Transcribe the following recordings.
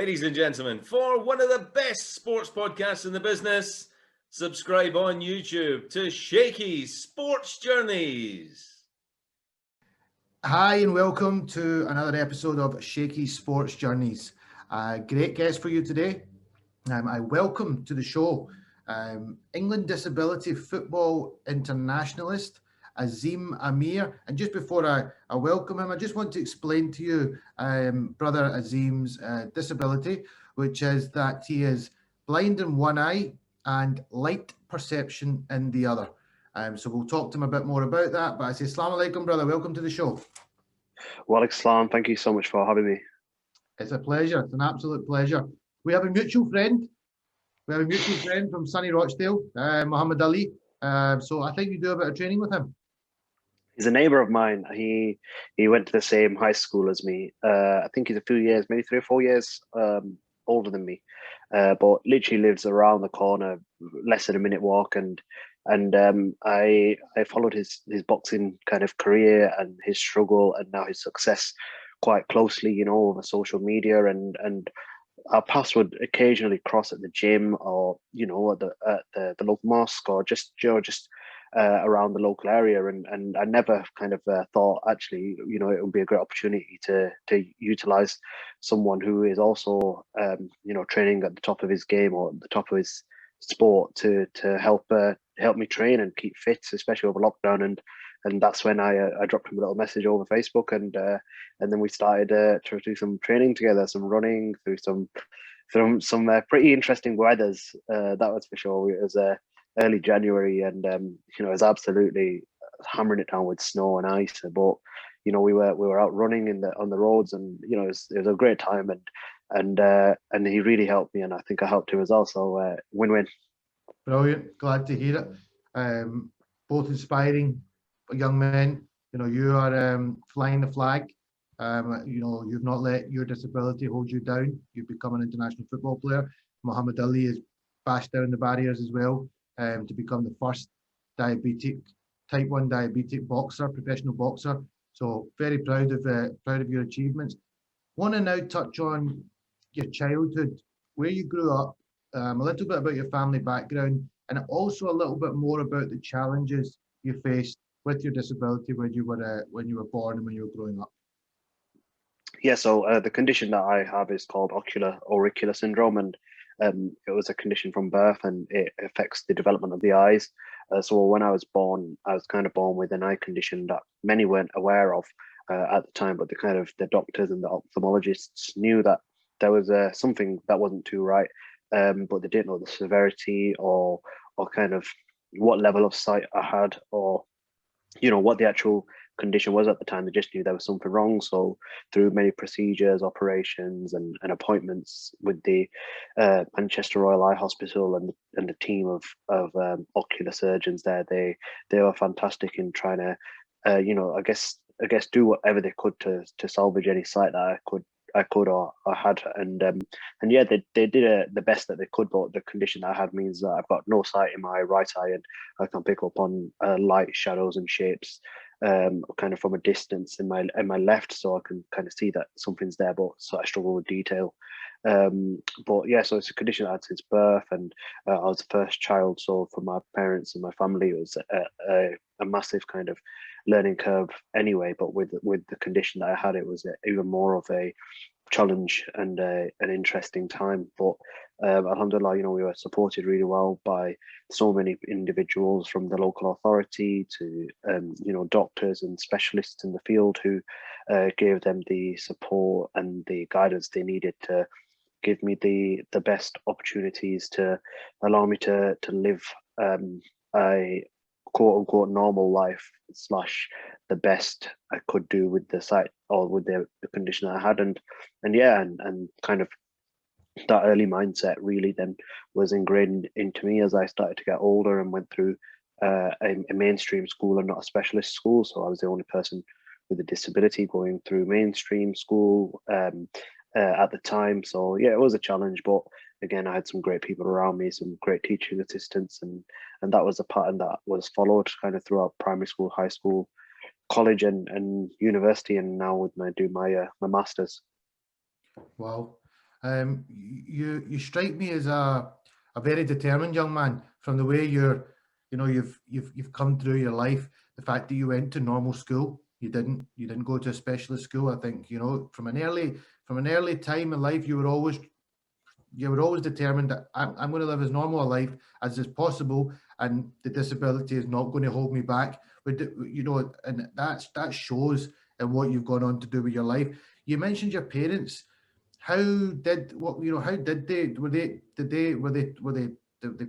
ladies and gentlemen, for one of the best sports podcasts in the business. Subscribe on YouTube to Shaky's Sports Journeys. Hi and welcome to another episode of Shaky's Sports Journeys. Great guest for you today. I welcome to the show England Disability Football Internationalist Azeem Amir. And just before I welcome him, I just want to explain to you Brother Azeem's disability, which is that he is blind in one eye and light perception in the other. So we'll talk to him a bit more about that. But I say, Assalamu alaikum, brother. Welcome to the show. Wa alaikum salam. Thank you so much for having me. It's a pleasure. It's an absolute pleasure. We have a mutual friend. From sunny Rochdale, Muhammad Ali. So I think you do a bit of training with him. He's a neighbour of mine. He went to the same high school as me. I think he's a few years, maybe 3 or 4 years older than me. But literally lives around the corner, less than a minute walk. And I followed his boxing kind of career and his struggle and now his success quite closely, you know, over social media, and our paths would occasionally cross at the gym or, you know, at the local mosque or just around the local area. And I never kind of thought, actually, you know, it would be a great opportunity to utilize someone who is also, you know, training at the top of his game or at the top of his sport to help me train and keep fit, especially over lockdown. And that's when I dropped him a little message over Facebook, and then we started to do some training together, some running through some pretty interesting weathers. That was for sure. It was early January, and you know, it was absolutely hammering it down with snow and ice. But you know, we were out running on the roads, and you know, it was a great time, and he really helped me, and I think I helped him as well. So win-win. Brilliant. Glad to hear it. Both inspiring young men. You know, you are flying the flag. You know, you've not let your disability hold you down. You've become an international football player. Muhammad Ali has bashed down the barriers as well to become the first type 1 diabetic boxer, professional boxer. So very proud of your achievements. Want to now touch on your childhood, where you grew up, a little bit about your family background, and also a little bit more about the challenges you faced with your disability when you were born and when you were growing up. Yeah, so the condition that I have is called ocular auricular syndrome, and it was a condition from birth, and it affects the development of the eyes. So when I was born, I was kind of born with an eye condition that many weren't aware of at the time, but the doctors and the ophthalmologists knew that there was something that wasn't too right, but they didn't know the severity or kind of what level of sight I had, or you know, what the actual condition was at the time. They just knew there was something wrong. So through many procedures, operations, and appointments with the Manchester Royal Eye Hospital and the team of ocular surgeons there, they were fantastic in trying to, you know, I guess do whatever they could to salvage any sight that I could or had, and yeah, they did the best that they could. But the condition that I had means that I've got no sight in my right eye, and I can pick up on light, shadows, and shapes kind of from a distance in my left, so I can kind of see that something's there, but so I struggle with detail. But yeah, so it's a condition I had since birth, and I was the first child, so for my parents and my family, it was a massive kind of learning curve anyway. But with the condition that I had, it was even more of a challenge and an interesting time. But alhamdulillah, you know, we were supported really well by so many individuals, from the local authority to you know, doctors and specialists in the field who gave them the support and the guidance they needed to give me the best opportunities to allow me to live a quote unquote normal life / the best I could do with the sight or with the condition I had. And yeah, and kind of that early mindset really then was ingrained into me as I started to get older and went through a mainstream school and not a specialist school. So I was the only person with a disability going through mainstream school at the time. So yeah, it was a challenge, but again, I had some great people around me, some great teaching assistants, and that was a pattern that was followed kind of throughout primary school, high school, college, and university, and now with my master's. Wow. You strike me as a very determined young man from the way you've come through your life. The fact that you went to normal school, you didn't go to a specialist school. I think from an early time in life, you were always determined that I'm going to live as normal a life as is possible, and the disability is not going to hold me back. But and that shows in what you've gone on to do with your life. You mentioned your parents. How did they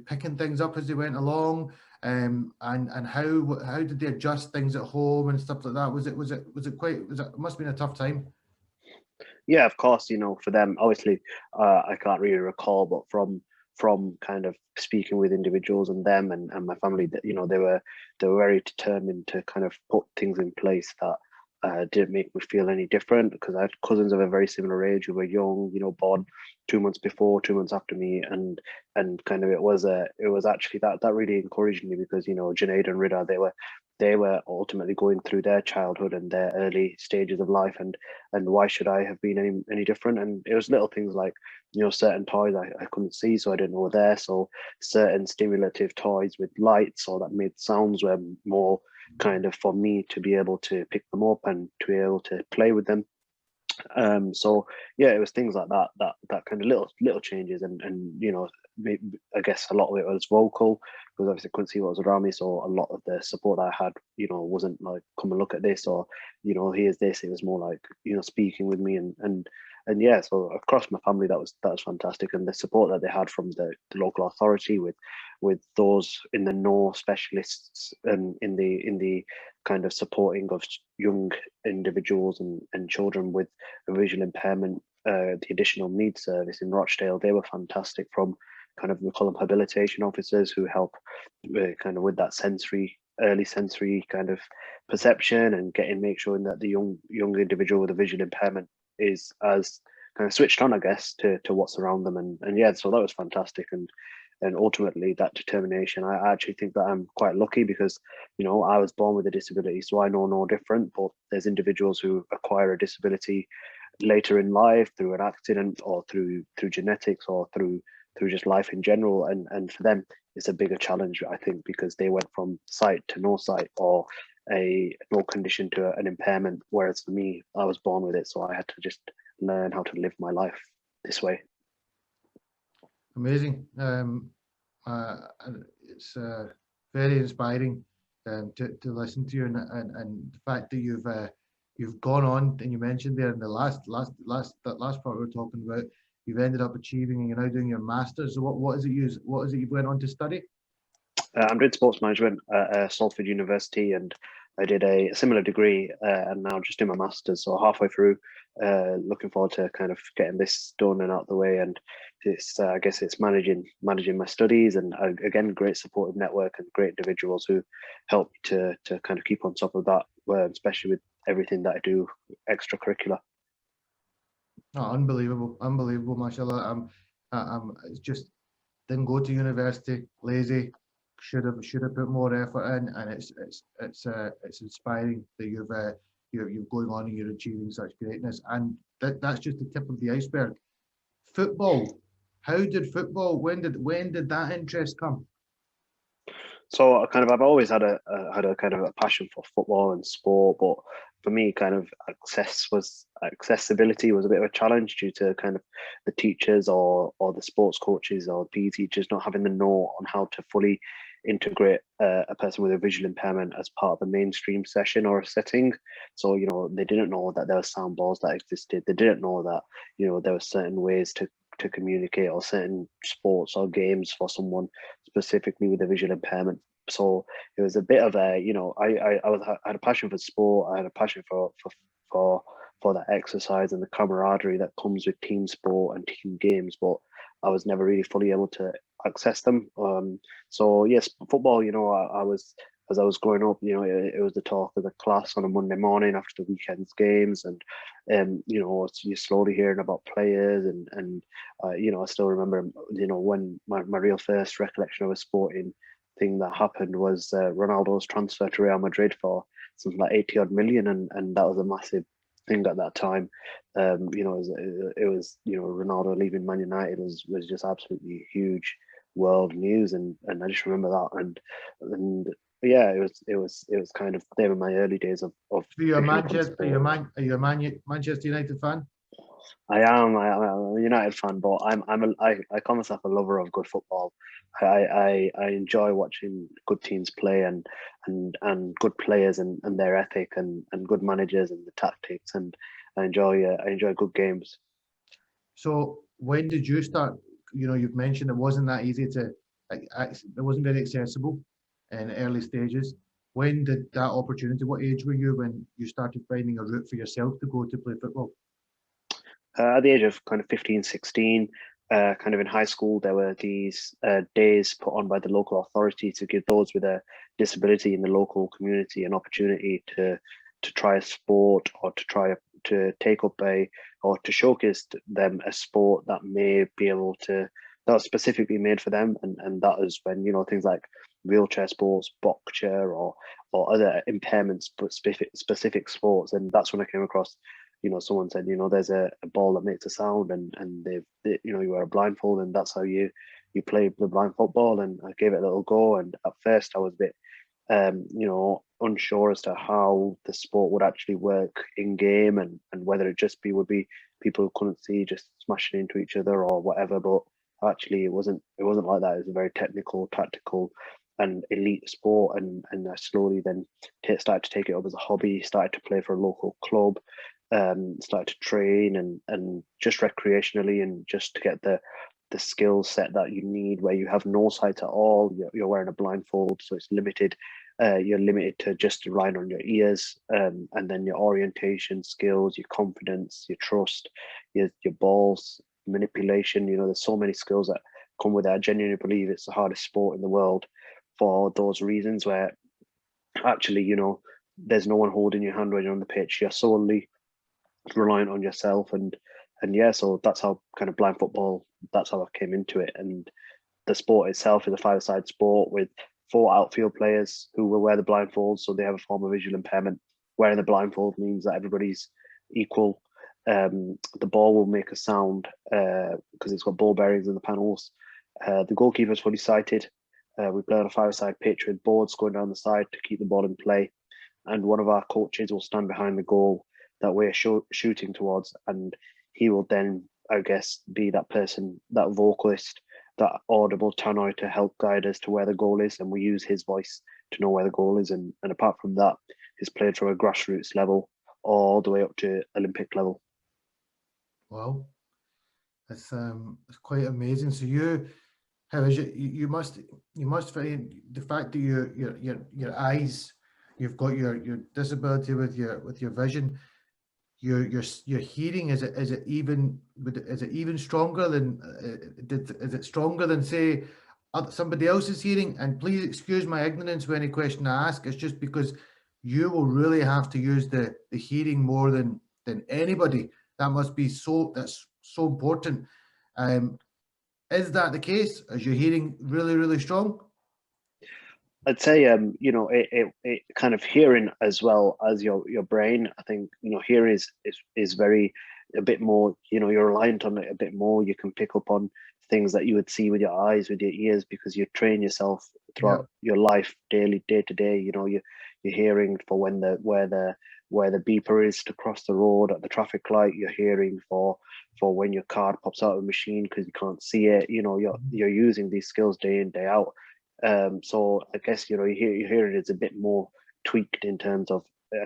picking things up as they went along, and how did they adjust things at home and stuff like that? It must have been a tough time. Yeah, of course, for them, obviously, I can't really recall, but from kind of speaking with individuals and them and my family, that they were very determined to kind of put things in place that didn't make me feel any different, because I had cousins of a very similar age who were young, born 2 months before, 2 months after me, and kind of it was actually that really encouraged me, because Junaid and Rida, they were ultimately going through their childhood and their early stages of life, and why should I have been any different? And it was little things like certain toys I couldn't see, so I didn't know were there, so certain stimulative toys with lights or that made sounds were more kind of for me to be able to pick them up and to be able to play with them. So yeah, it was things like that kind of little changes, and I guess a lot of it was vocal, because obviously I couldn't see what was around me, so a lot of the support that I had wasn't like, come and look at this, or here's this. It was more like speaking with me, and yeah, so across my family, that was fantastic, and the support that they had from the local authority with those in the know specialists, and in the kind of supporting of young individuals and children with a visual impairment, the additional needs service in Rochdale, they were fantastic. From kind of, we call them habilitation officers, who help kind of with that early sensory kind of perception, and make sure that the young individual with a visual impairment is as kind of switched on, I guess, to what's around them, and yeah, so that was fantastic. And ultimately, that determination, I actually think that I'm quite lucky, because I was born with a disability, so I know no different. But there's individuals who acquire a disability later in life through an accident, or through genetics, or through just life in general, and for them it's a bigger challenge, I think, because they went from sight to no sight, or a no condition to an impairment, whereas for me, I was born with it, so I had to just learn how to live my life this way. Amazing. It's very inspiring to listen to you, and the fact that you've gone on, and you mentioned there in the last part we were talking about, you've ended up achieving, and you're now doing your master's. So what is it you went on to study? I'm doing sports management at Salford University, and I did a similar degree, and now just doing my master's. So halfway through, looking forward to kind of getting this done and out the way. And it's, I guess it's managing my studies, and again, great supportive network and great individuals who help me to kind of keep on top of that, especially with everything that I do extracurricular. Oh, unbelievable, mashallah. It's just didn't go to university, lazy. Should have put more effort in, and it's inspiring that you're going on and you're achieving such greatness. And that's just the tip of the iceberg. Football. When did that interest come? So I've always had a kind of a passion for football and sport, but for me, kind of accessibility was a bit of a challenge, due to kind of the teachers or the sports coaches or PE teachers not having the know on how to fully integrate a person with a visual impairment as part of a mainstream session or a setting. So they didn't know that there were sound balls that existed. They didn't know that there were certain ways to communicate, or certain sports or games for someone specifically with a visual impairment. So it was a bit of a, I had a passion for sport. I had a passion for that exercise and the camaraderie that comes with team sport and team games, but I was never really fully able to access them. So yes, football, as I was growing up, it was the talk of the class on a Monday morning after the weekend's games, and you're slowly hearing about players, and I still remember, when my real first recollection of a sporting thing that happened was Ronaldo's transfer to Real Madrid for something like 80 odd million, and that was a massive thing at that time. It was Ronaldo leaving Man United was just absolutely huge world news, and I just remember that, and yeah, it was kind of, they were my early days of Are you a picking up on Manchester? sport. Manchester United fan? I'm a United fan, but I call myself a lover of good football. I enjoy watching good teams play, and good players, and their ethic, and good managers and the tactics, and I enjoy good games. So when did you start? You've mentioned it wasn't that easy to, it wasn't very accessible in early stages. When did that opportunity? What age were you when you started finding a route for yourself to go to play football? At the age of kind of 15, 16, kind of in high school, there were these days put on by the local authority to give those with a disability in the local community an opportunity to try a sport, or to take up or to showcase them a sport that may be able to, that was specifically made for them, and that is when things like wheelchair sports, box chair, or other impairments, but specific sports. And that's when I came across, someone said, there's a ball that makes a sound, and you wear a blindfold, and that's how you play the blind football. And I gave it a little go, and at first I was a bit unsure as to how the sport would actually work in game, and whether it just would be people who couldn't see just smashing into each other or whatever. But actually, it wasn't like that. It was a very technical, tactical, and elite sport. And I slowly then started to take it up as a hobby. Started to play for a local club. Started to train, and just recreationally, and just to get the skill set that you need, where you have no sight at all. You're wearing a blindfold, so it's limited. You're limited to just relying on your ears, and then your orientation skills, your confidence, your trust, your balls manipulation. There's so many skills that come with it. I genuinely believe it's the hardest sport in the world for those reasons, where actually, there's no one holding your hand when you're on the pitch. You're solely reliant on yourself, and yeah, so that's how kind of blind football, that's how I came into it. And the sport itself is a five-side sport with 4 outfield players who will wear the blindfolds, so they have a form of visual impairment. Wearing the blindfold means that everybody's equal. The ball will make a sound because it's got ball bearings in the panels. The goalkeeper is fully sighted. We play on a 5-side pitch with boards going down the side to keep the ball in play, and one of our coaches will stand behind the goal that we're shooting towards, and he will then, I guess, be that person, that vocalist, that audible tannoy to help guide us to where the goal is, and we use his voice to know where the goal is. And apart from that, he's played from a grassroots level all the way up to Olympic level. Wow, it's quite amazing. So how is it? You must find the fact that your eyes, you've got your disability with your vision. Your hearing, is it even stronger than is it stronger than, say, somebody else's hearing? And please excuse my ignorance with any question I ask. It's just because you will really have to use the hearing more than anybody. That's so important. Is that the case? Is your hearing really, really strong? I'd say, it kind of hearing as well as your brain. I think, hearing is very, a bit more, you're reliant on it a bit more. You can pick up on things that you would see with your eyes, with your ears, because you train yourself throughout your life, daily, day to day. You're hearing for where the beeper is to cross the road at the traffic light. You're hearing for when your card pops out of the machine because you can't see it. You're using these skills day in, day out. So I guess you hear it is a bit more tweaked in terms of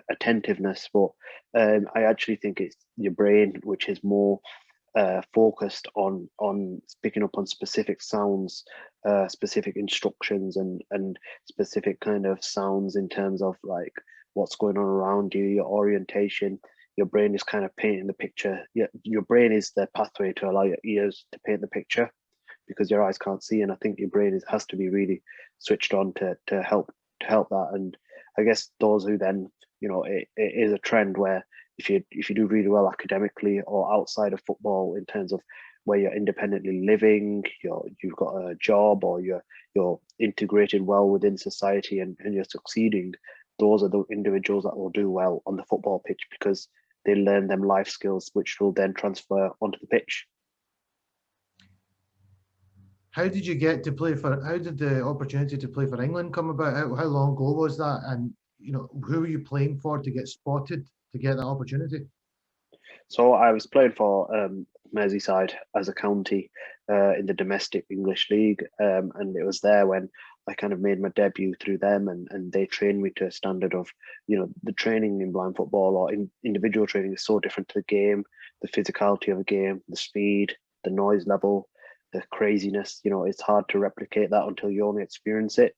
attentiveness, but I actually think it's your brain which is more focused on picking up on specific sounds, specific instructions, and specific kind of sounds in terms of like what's going on around you, your orientation. Your brain is kind of painting the picture. Your brain is the pathway to allow your ears to paint the picture, because your eyes can't see. And I think your brain has to be really switched on to help that. And I guess those who then, it is a trend where if you do really well academically or outside of football, in terms of where you're independently living, you've got a job, or you're integrated well within society, and you're succeeding, those are the individuals that will do well on the football pitch, because they learn them life skills, which will then transfer onto the pitch. How did you get to play for? How did the opportunity to play for England come about? How long ago was that? And who were you playing for to get spotted to get that opportunity? So I was playing for Merseyside as a county in the domestic English league, and it was there when I kind of made my debut through them, and they trained me to a standard of, the training in blind football or in individual training is so different to the game, the physicality of a game, the speed, the noise level, the craziness. It's hard to replicate that until you only experience it.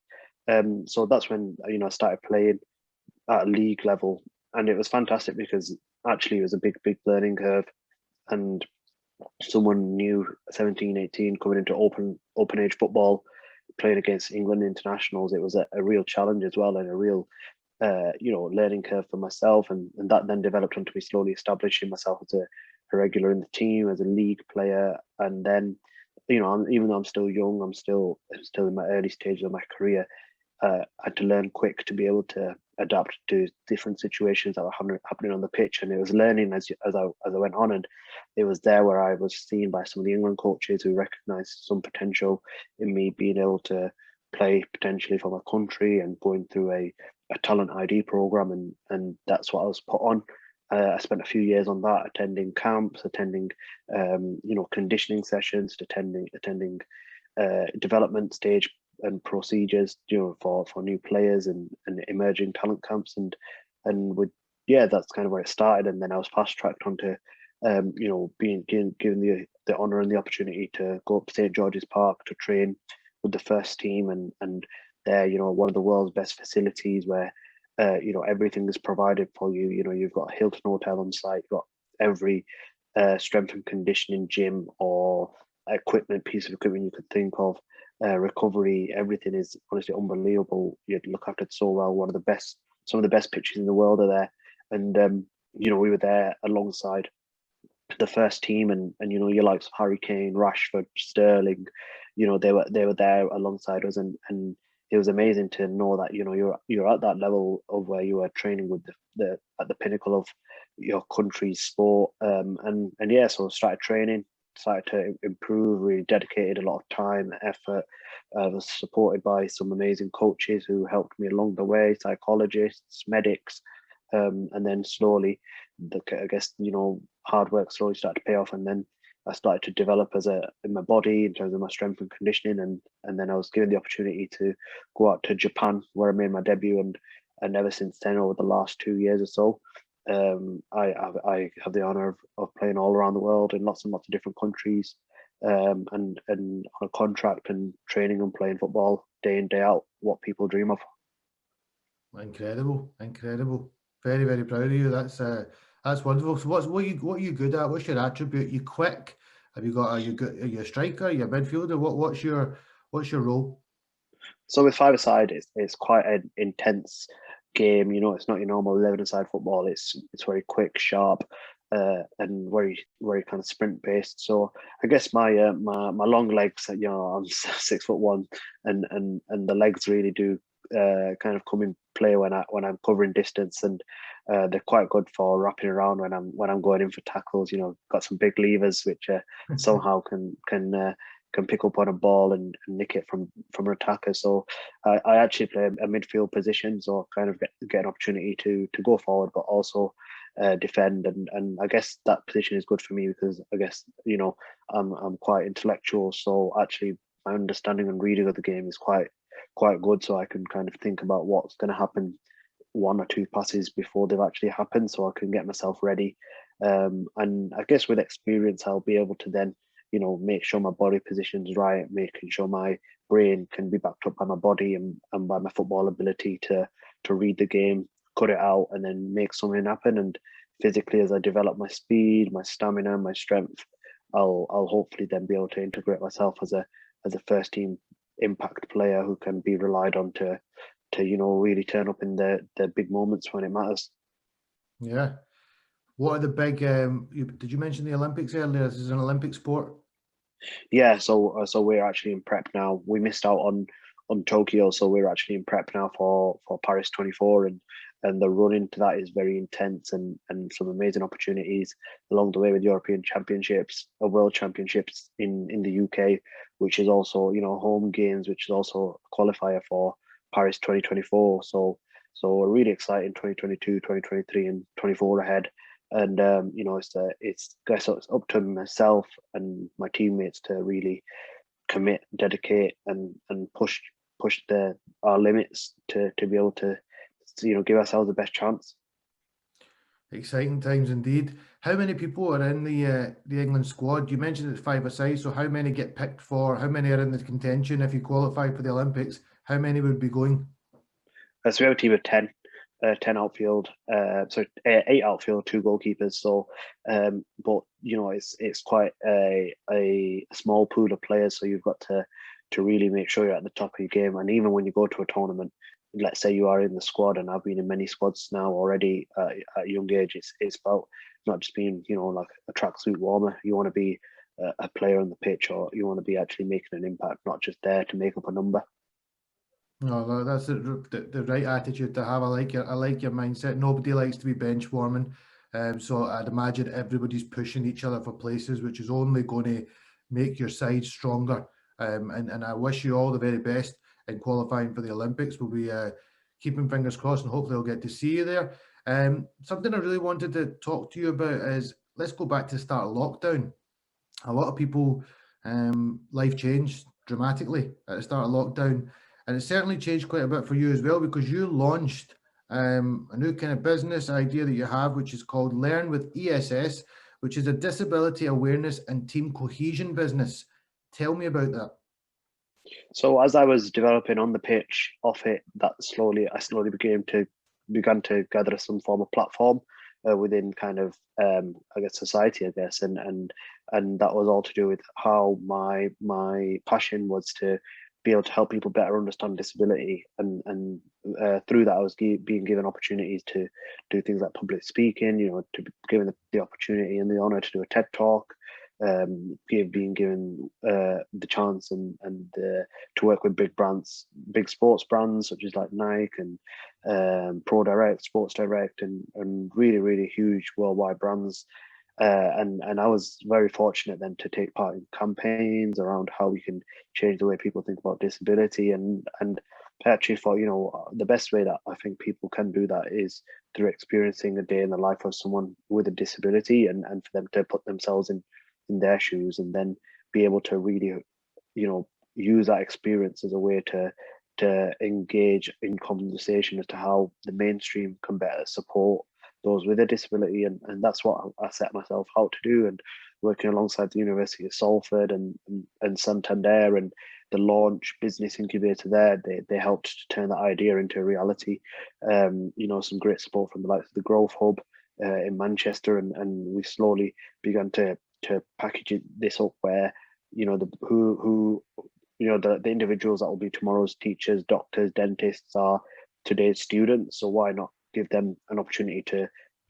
So that's when I started playing at a league level, and it was fantastic because actually it was a big learning curve, and someone new, 17, 18, coming into open age football, playing against England internationals, it was a real challenge as well, and a real learning curve for myself, and that then developed into me slowly establishing myself as a regular in the team, as a league player. And then even though I'm still young, I'm still in my early stages of my career, I had to learn quick to be able to adapt to different situations that were happening on the pitch, and it was learning as I went on. And it was there where I was seen by some of the England coaches who recognised some potential in me being able to play potentially for my country and going through a talent ID program, and that's what I was put on. I spent a few years on that, attending camps, attending conditioning sessions, attending development stage and procedures, for new players and emerging talent camps, and that's kind of where it started. And then I was fast tracked onto being given the honour and the opportunity to go up to St George's Park to train with the first team, and there, one of the world's best facilities where everything is provided for you. You've got a Hilton hotel on site, you've got every strength and conditioning gym or piece of equipment you could think of, recovery, everything is honestly unbelievable. You look after it so well. Some of the best pitches in the world are there, and we were there alongside the first team, and your likes of Harry Kane, Rashford, Sterling, they were there alongside us, and it was amazing to know that you're at that level of where you are training with at the pinnacle of your country's sport, so I started training, started to improve, really dedicated a lot of time, effort. I was supported by some amazing coaches who helped me along the way, psychologists, medics, and then slowly, hard work slowly started to pay off, and then I started to develop in my body in terms of my strength and conditioning, and then I was given the opportunity to go out to Japan, where I made my debut, and ever since then, over the last 2 years or so, I have the honor of playing all around the world in lots and lots of different countries, and on a contract and training and playing football day in, day out, what people dream of. Incredible. Very, very proud of you. That's wonderful. So what are you good at? What's your attribute? You quick? Are you a striker? Are you a midfielder? What's your role? So with five-a-side, it's quite an intense game. It's not your normal 11-a-side football. It's very quick, sharp, and very, very kind of sprint based. So I guess my long legs, I'm 6'1", and the legs really do kind of come in play when I'm covering distance, and they're quite good for wrapping around when I'm going in for tackles. Got some big levers which somehow can pick up on a ball and nick it from an attacker. So I actually play a midfield position, so kind of get an opportunity to go forward, but also defend. And I guess that position is good for me because I guess I'm quite intellectual, so actually my understanding and reading of the game is quite good, so I can kind of think about what's going to happen one or two passes before they've actually happened, so I can get myself ready. And I guess with experience, I'll be able to then make sure my body position's right, making sure my brain can be backed up by my body and by my football ability to read the game, cut it out, and then make something happen. And physically, as I develop my speed, my stamina, my strength, I'll hopefully then be able to integrate myself as a first team impact player who can be relied on to really turn up in the big moments when it matters. Yeah. What are the big? Did you mention the Olympics earlier? This is an Olympic sport. Yeah, so we're actually in prep now. We missed out on Tokyo. So we're actually in prep now for Paris 24, and the run into that is very intense, and some amazing opportunities along the way with European Championships or World Championships in the UK, which is also, you know, home games, which is also a qualifier for Paris 2024. So we're really excited 2022, 2023, and 24 ahead. And you know, it's guess it's up to myself and my teammates to really commit, dedicate, and push our limits to be able to, you know, give ourselves the best chance. Exciting times indeed. How many people are in the England squad? You mentioned it's 5-a-side, so how many get picked for? How many are in the contention if you qualify for the Olympics? How many would be going? So we have a team of 10. 10 outfield, 8 outfield, 2 goalkeepers. So, but you know, it's quite a small pool of players. So you've got to really make sure you're at the top of your game. And even when you go to a tournament, let's say you are in the squad, and I've been in many squads now already at a young age. It's about not just being, you know, like a tracksuit warmer. You want to be a player on the pitch, or you want to be actually making an impact, not just there to make up a number. No, that's the right attitude to have. I like your mindset. Nobody likes to be bench warming, so I'd imagine everybody's pushing each other for places, which is only going to make your side stronger. And I wish you all the very best in qualifying for the Olympics. We'll be keeping fingers crossed, and hopefully I'll get to see you there. Something I really wanted to talk to you about is, let's go back to the start of lockdown. A lot of people, life changed dramatically at the start of lockdown. And it certainly changed quite a bit for you as well, because you launched a new kind of business idea that you have, which is called Learn With ESS, which is a disability awareness and team cohesion business. Tell me about that. So as I was developing on the pitch, off it, I slowly began to gather some form of platform within kind of I guess society, I guess, and that was all to do with how my passion was to be able to help people better understand disability, and through that I was being given opportunities to do things like public speaking, you know, to be given the opportunity and the honor to do a TED talk, being given the chance and to work with big brands, big sports brands such as like Nike and Pro Direct, Sports Direct, and really huge worldwide brands. And I was very fortunate then to take part in campaigns around how we can change the way people think about disability, and I actually thought, you know, the best way that I think people can do that is through experiencing a day in the life of someone with a disability, and for them to put themselves in their shoes, and then be able to really, you know, use that experience as a way to engage in conversation as to how the mainstream can better support those with a disability, and that's what I set myself out to do. And working alongside the University of Salford and Santander and the launch business incubator there, they helped to turn that idea into a reality. You know, some great support from the likes of the Growth Hub in Manchester, and we slowly began to package this up where, you know, the individuals that will be tomorrow's teachers, doctors, dentists are today's students. So why not give them an opportunity to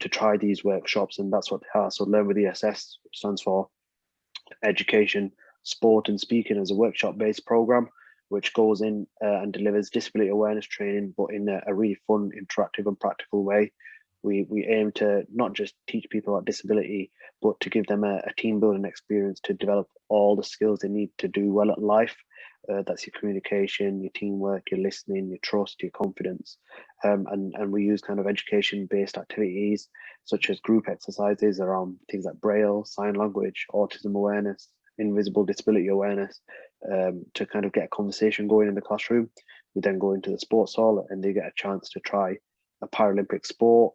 try these workshops? And that's what they are. So Learn With ESS stands for Education, Sport and Speaking, as a workshop-based program, which goes in and delivers disability awareness training, but in a really fun, interactive and practical way. We aim to not just teach people about disability, but to give them a team building experience to develop all the skills they need to do well at life. That's your communication, your teamwork, your listening, your trust, your confidence. And we use kind of education-based activities such as group exercises around things like Braille, sign language, autism awareness, invisible disability awareness, to kind of get a conversation going in the classroom. We then go into the sports hall and they get a chance to try a Paralympic sport,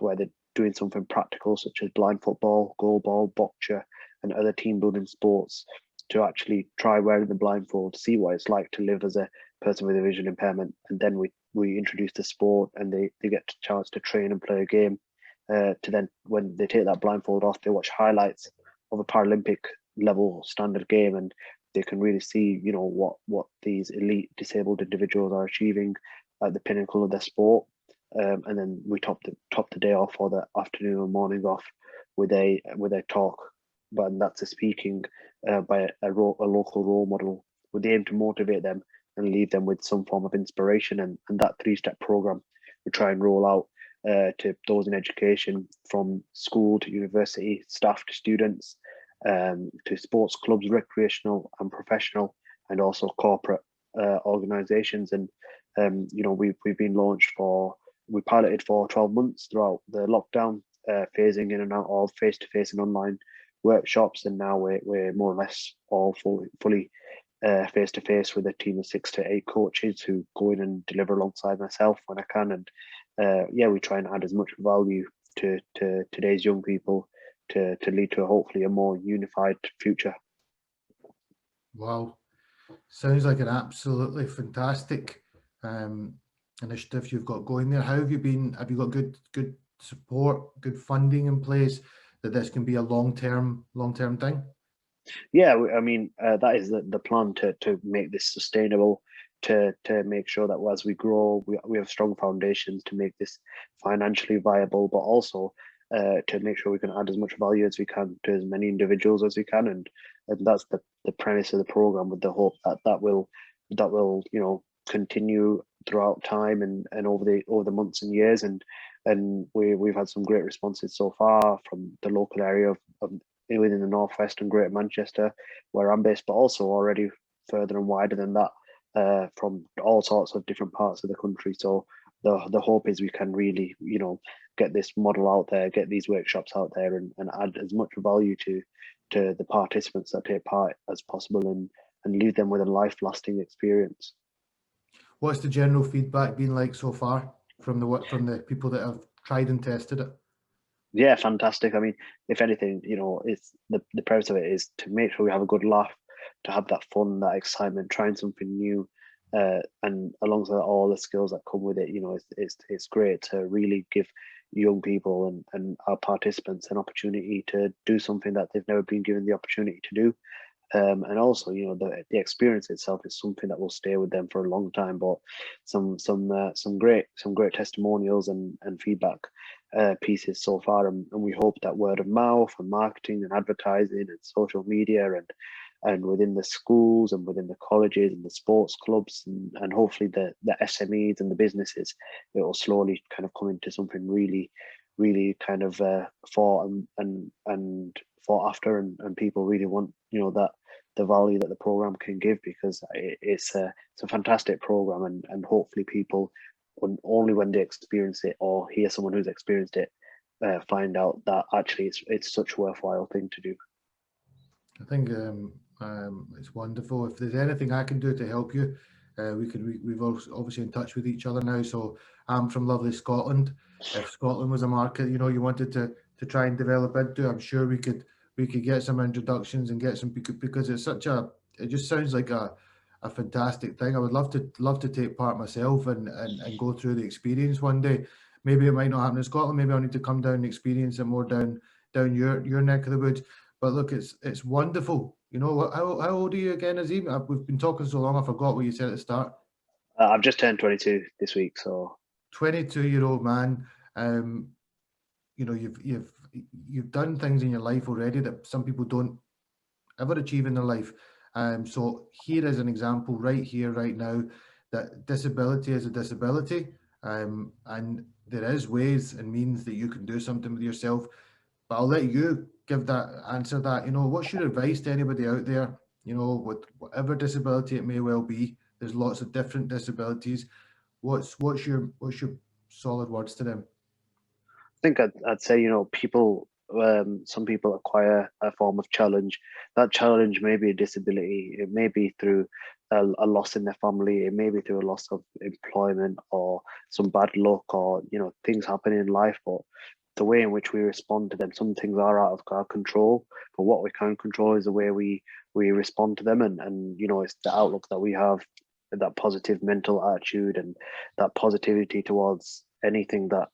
where they're doing something practical such as blind football, goalball, boccia, and other team building sports, to actually try wearing the blindfold, see what it's like to live as a person with a vision impairment. And then we introduce the sport, and they get a chance to train and play a game, to then, when they take that blindfold off, they watch highlights of a Paralympic level standard game, and they can really see, you know, what these elite disabled individuals are achieving at the pinnacle of their sport. And then we top the day off, or the afternoon or morning off, with a talk, but that's a speaking by a local role model, with the aim to motivate them leave them with some form of inspiration. And that 3-step program we try and roll out to those in education, from school to university, staff to students, to sports clubs, recreational and professional, and also corporate organizations. And we've been launched we piloted for 12 months throughout the lockdown, phasing in and out of face-to-face and online workshops, and now we're more or less all fully face-to-face with a team of 6 to 8 coaches who go in and deliver alongside myself when I can. And we try and add as much value to today's young people to lead to hopefully a more unified future. Wow, sounds like an absolutely fantastic initiative you've got going there. How have you been? Have you got good support, good funding in place that this can be a long-term thing? Yeah, I mean, that is the plan, to make this sustainable, to make sure that as we grow, we have strong foundations to make this financially viable, but also to make sure we can add as much value as we can to as many individuals as we can. And that's the premise of the program, with the hope that will continue throughout time and over the months and years. And we've had some great responses so far from the local area of within the northwest and Greater Manchester, where I'm based, but also already further and wider than that, from all sorts of different parts of the country. So the hope is we can really, get this model out there, get these workshops out there, and add as much value to the participants that take part as possible, and leave them with a life-lasting experience. What's the general feedback been like so far from the people that have tried and tested it? Yeah, fantastic. I mean, if anything, it's the premise of it is to make sure we have a good laugh, to have that fun, that excitement, trying something new, and alongside all the skills that come with it. It's great to really give young people and our participants an opportunity to do something that they've never been given the opportunity to do. And also, the experience itself is something that will stay with them for a long time. But some great testimonials and feedback pieces so far, and we hope that word of mouth and marketing and advertising and social media and within the schools and within the colleges and the sports clubs and hopefully the SMEs and the businesses, it will slowly kind of come into something really, really kind of fought and fought after, and people really want that the value that the program can give, because it's a fantastic program, and hopefully people, only when they experience it or hear someone who's experienced it, find out that actually it's such a worthwhile thing to do. I think it's wonderful. If there's anything I can do to help you, we've obviously in touch with each other now. So I'm from lovely Scotland. If Scotland was a market you wanted to try and develop into, I'm sure we could get some introductions and get some, because it just sounds like a fantastic thing. I would love to take part myself and go through the experience one day. Maybe it might not happen in Scotland. Maybe I'll need to come down and experience it more down your neck of the woods. But look, it's wonderful. How old are you again, Azeem? We've been talking so long, I forgot what you said at the start. I've just turned 22 this week, so 22-year-old man. You've done things in your life already that some people don't ever achieve in their life. So here is an example right here, right now, that disability is a disability, and there is ways and means that you can do something with yourself. But I'll let you answer that. What's your advice to anybody out there, with whatever disability it may well be? There's lots of different disabilities. What's your solid words to them? I think I'd say, people, some people acquire a form of challenge. That challenge may be a disability. It may be through a loss in their family. It may be through a loss of employment or some bad luck, or, things happen in life. But the way in which we respond to them, some things are out of our control, but what we can control is the way we respond to them. And it's the outlook that we have, that positive mental attitude and that positivity towards anything that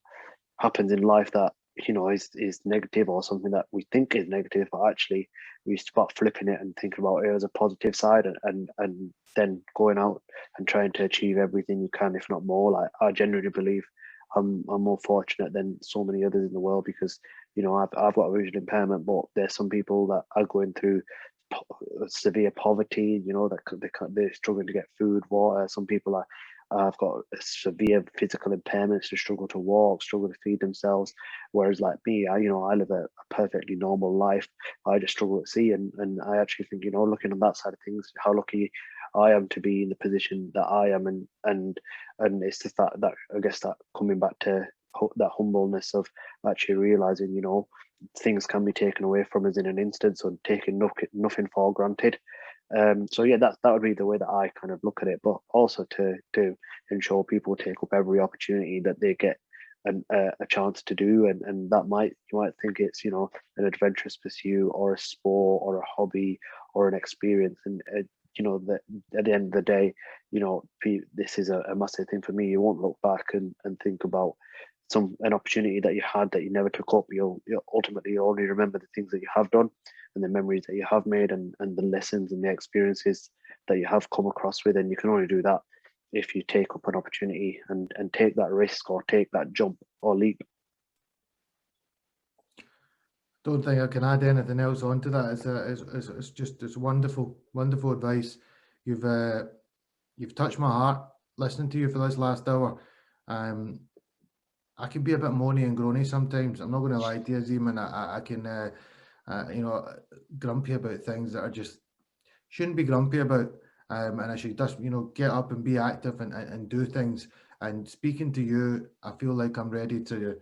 happens in life that is negative, or something that we think is negative, but actually we start flipping it and thinking about it as a positive side, and then going out and trying to achieve everything you can, if not more. Like, I genuinely believe I'm more fortunate than so many others in the world, because I've got a vision impairment, but there's some people that are going through severe poverty, you know, that they're struggling to get food, water. Some people have got severe physical impairments, to struggle to walk, struggle to feed themselves. Whereas like me, I live a perfectly normal life. I just struggle to see, and I actually think, you know, looking on that side of things, how lucky I am to be in the position that I am, and it's just that I guess that coming back to that humbleness of actually realizing, you know, things can be taken away from us in an instant, so taking nothing for granted. So yeah, that would be the way that I kind of look at it, but also to ensure people take up every opportunity that they get a chance to do, and that you might think it's, you know, an adventurous pursuit or a sport or a hobby or an experience, and you know, that at the end of the day, you know, this is a massive thing for me. You won't look back and think about an opportunity that you had that you never took up. You'll ultimately only remember the things that you have done and the memories that you have made, and the lessons and the experiences that you have come across with. And you can only do that if you take up an opportunity and take that risk, or take that jump or leap. Don't think I can add anything else onto that. It's wonderful advice. You've touched my heart listening to you for this last hour. I can be a bit moany and groany sometimes. I'm not going to lie to you, Azeem, and I can you know, grumpy about things that are just shouldn't be grumpy about. And I should just, you know, get up and be active and do things. And speaking to you, I feel like I'm ready to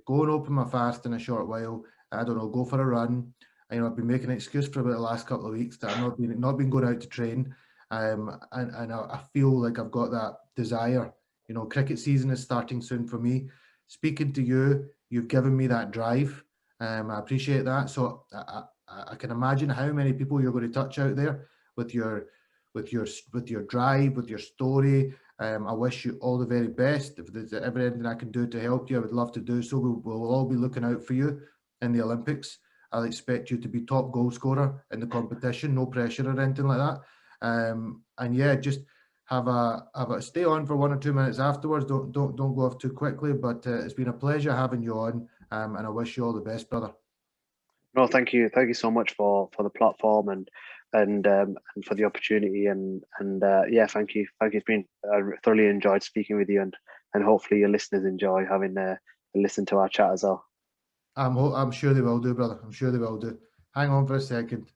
go and open my fast in a short while. I don't know, go for a run. You know, I've been making an excuse for about the last couple of weeks that I've not been going out to train. And I feel like I've got that desire. You know, cricket season is starting soon for me. Speaking to you, you've given me that drive. I appreciate that. So I can imagine how many people you're going to touch out there with your drive, with your story. I wish you all the very best. If there's ever anything I can do to help you, I would love to do so. We'll all be looking out for you in the Olympics. I'll expect you to be top goal scorer in the competition. No pressure or anything like that. And yeah, just have a stay on for 1 or 2 minutes afterwards. Don't go off too quickly. But it's been a pleasure having you on, and I wish you all the best, brother. No, thank you so much for the platform and for the opportunity, and yeah, thank you. It's been I thoroughly enjoyed speaking with you, and hopefully your listeners enjoy having listened to our chat as well. I'm sure they will do, brother. I'm sure they will do. Hang on for a second.